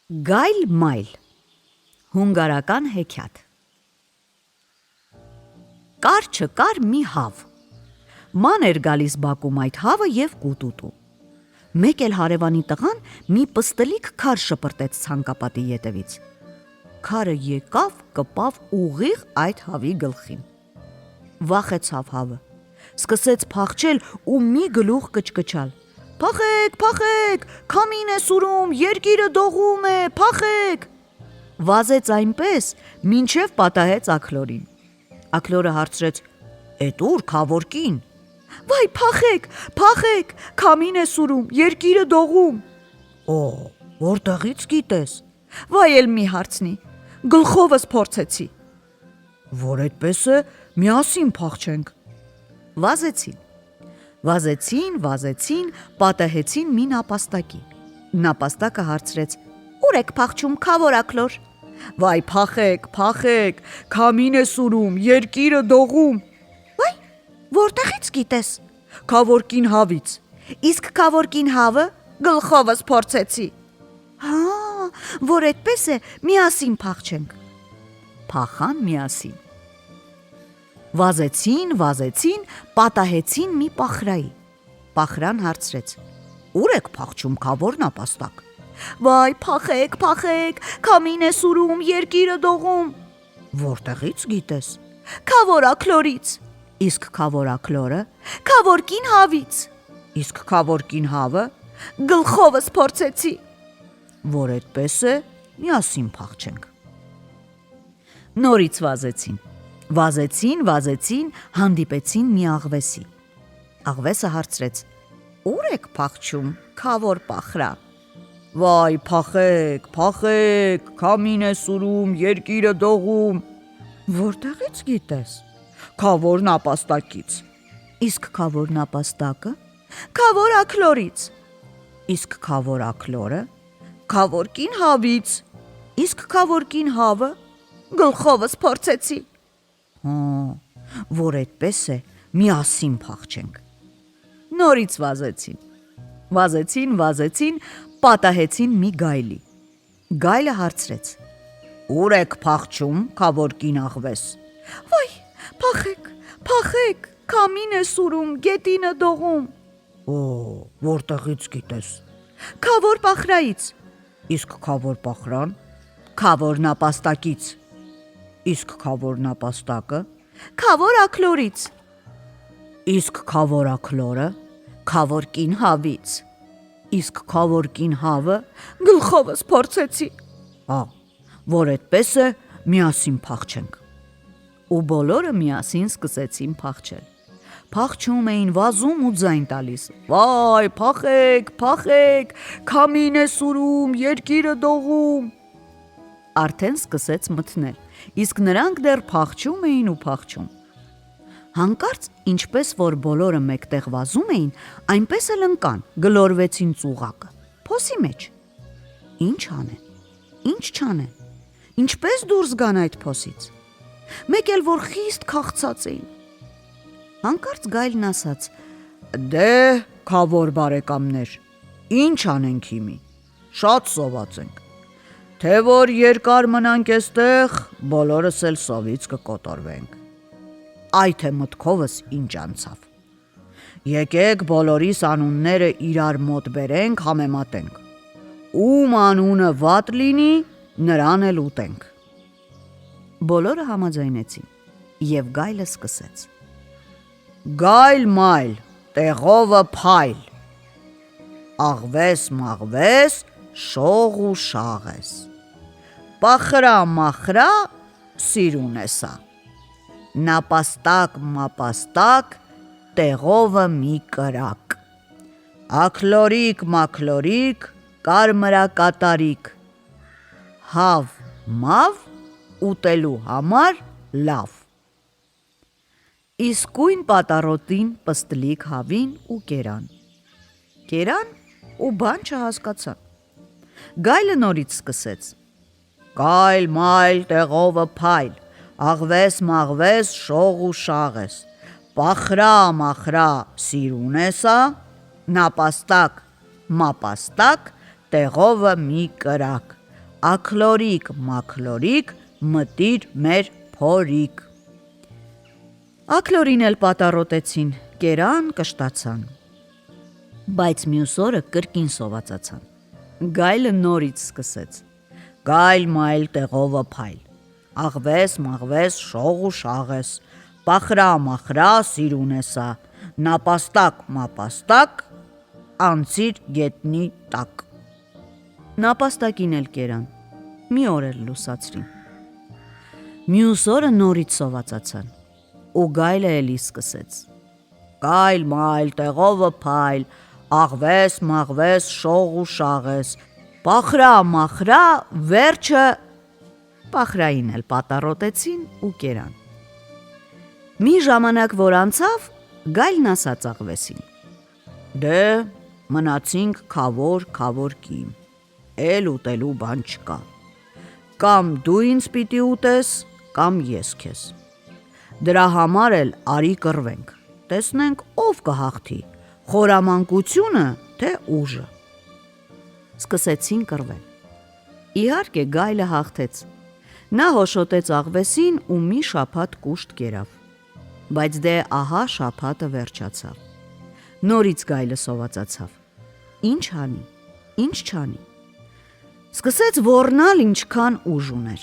Գայլ մայլ հունգարական հեքիաթ Կար չկար մի հավ Ման էր գալիս բակում այդ հավը և կուտուտու Մեկ էլ հարևանի տղան մի պստլիկ քար շպրտեց ցանկապատի ետևից Քարը եկավ կպավ ուղիղ այդ հավի գլխին Վախեցավ հավը Սկսեց փախչել ու մի գլուխ կչկչալ Փախեք, փախեք, քամին է սուրում, երկիրը դողում է, փախեք Վազեց այնպես, մինչև պատահեց աքլորին Աքլորը հարցրեց, էդ ուր քավոր կին Վայ, փախեք, փախեք, քամին է սուրում, երկիրը դողում Օ, որտեղից գիտես Վայ, էլ մի հարցնի, գլխովս փորձեցի Որ այդպես է, միասին փախչենք Վազեցին, պատահեցին մի նապաստակի Նապաստակը հարցրեց, ուր եք փախչում, քավոր աքլոր Վայ, փախեք, փախեք, քամին է սուրում, երկիրը դողում Վայ, որտեղից գիտես Քավոր կին հավից Իսկ քավոր կին հավը գլխովս փորձեցի Հա, որ այդպես է, միասին փախչենք Փախան միասին Վազեցին, պատահեցին մի պախրայի Պախրան հարցրեց, ուր եք փախչում քավոր նապաստակ Վայ, փախեք, փախեք, քամին է սուրում, երկիրը դողում Որտեղից գիտես Քավոր աքլորից Իսկ քավոր աքլորը Քավոր կին հավից Իսկ քավոր կին հավը Գլխովս փորձեցի Որ այդպես է, միասին փախչենք Նորից Վազեցին, հանդիպեցին մի աղվեսի Աղվեսը հարցրեց, ուր եք փախչում, քավոր պախրա Վայ, փախեք, փախեք, քամին է սուրում, երկիրը դողում Որտեղից գիտես Քավոր նապաստակից Իսկ քավոր նապաստակը Քավոր աքլորից Իսկ քավոր աքլորը Քավոր կին հավից Իսկ քավոր կին հավը Գլխովս փորձեցի Հա, որ այդպես է, միասին փախչենք Նորից վազեցին, պատահեցին մի գայլի Գայլը հարցրեց Ուր եք փախչում, քավոր կին աղվես Վայ, փախեք, քամին է սուրում, գետինը դողում Օ, որտեղից գիտես Քավոր պախրայից Իսկ քավոր պախրան Քավոր նապաստակից Իսկ քավոր նապաստակը Քավոր աքլորից Իսկ քավոր աքլորը Քավոր կին հավից Իսկ քավոր կին հավը Գլխովս փորձեցի Ա, որ այդպես է, միասին փախչենք Ու բոլորը միասին սկսեցին փախչել Փախչում էին վազում ու ձայն տալիս Վայ, փախեք, փախեք, քամին է սուրում, երկիրը դողում Արդեն սկսեց մթնել Իսկ նրանք դեռ փախչում էին ու փախչում Հանկարծ ինչպես որ բոլորը մեկտեղ վազում էին Այնպես էլ ընկան, գլորվեցին ծուղակը Փոսի մեջ Ինչ անեն, ինչ չանեն Ինչպես դուրս գան այդ փոսից Մեկ էլ որ խիստ քաղցած էին Հանկարծ գայլն ասաց Դե, քավոր բարեկամներ, ինչ անենք հիմի Շատ սոված ենք Թե որ երկար մնանք էստեղ, բոլորս էլ սովից կկոտորվենք Այ թե մտքովս ինչ անցավ Եկեք բոլորիս անունները իրար մոտ բերենք, համեմատենք Ում անունը վատ լինի, նրան էլ ուտենք Բոլորը համաձայնեցին Եվ գայլը սկսեց Գայլ մայլ, տեղովը փայլ Աղվես մաղվես, շող ու շաղես Պախրա մախրա, սիրուն էսա Նապաստակ մապաստակ, տեղովը մի կրակ Աքլորիկ մաքլորիկ, կարմրակատարիկ Հավ մավ, ուտելու համար լավ Իսկույն պատառոտին պստլիկ հավին ու Կերան ու բան չհասկացան Գայլը նորից սկսեց Գայլ մայլ տեղովը փայլ Աղվես մաղվես շող ու շաղես Պախրա մախրա սիրուն էսա Նապաստակ մապաստակ տեղովը մի կրակ աքլորիկ մաքլորիկ մտիր մեր փորիկ։ Աքլորին էլ պատառոտեցին, կերան, կշտացան։ Բայց մյուս օրը կրկին սովածացան։ Գայլը նորից սկսեց. Գայլ մայլ տեղովը փայլ, աղվես մաղվես շող ու շաղես, պախրա մախրա սիրունեսա, նապաստակ մապաստակ, անցիր գետնի տակ։ Նապաստակին էլ կերան, մի օր էլ լուսացրին։ Մյուս օրը նորից սովածացան, ու գայլը էլի սկսեց. Գայլ մայլ տեղովը փայլ, աղվես մաղվես շող ու շաղես, պախրա մախրա վերջը պախրային էլ պատառոտեցին ու կերան։ Մի ժամանակ որ անցավ, գայլն ասաց աղվեսին. Դե մնացինք քավոր կին, էլ ուտելու բան չկա, կամ դու ինձ պիտի ուտես, կամ ես քեզ, դրա համար էլ արի կռվենք, տեսնենք ով կհաղթի, խորամանկությունը թե ուժը։ Սկսեցին կռվել։ Իհարկե գայլը հաղթեց, նա հոշոտեց աղվեսին ու մի շաբաթ կուշտ կերավ, բայց դե ահա շաբաթը վերջացավ, նորից գայլը սովածացավ, ինչ անի, ինչ չանի, սկսեց ոռնալ ինչքան ուժ ուներ,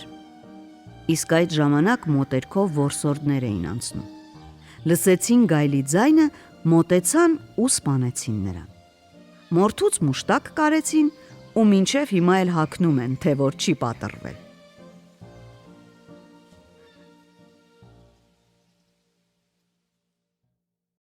իսկ այդ ժամանակ մոտերքով որսորդներ էին անցնում, լսեցին գայլի ձայնը, մոտեցան ու սպանեցին նրան, մորթուց մուշտակ կարեցին ու մինչև հիմա էլ հագնում են, թե որ չի պատռվել։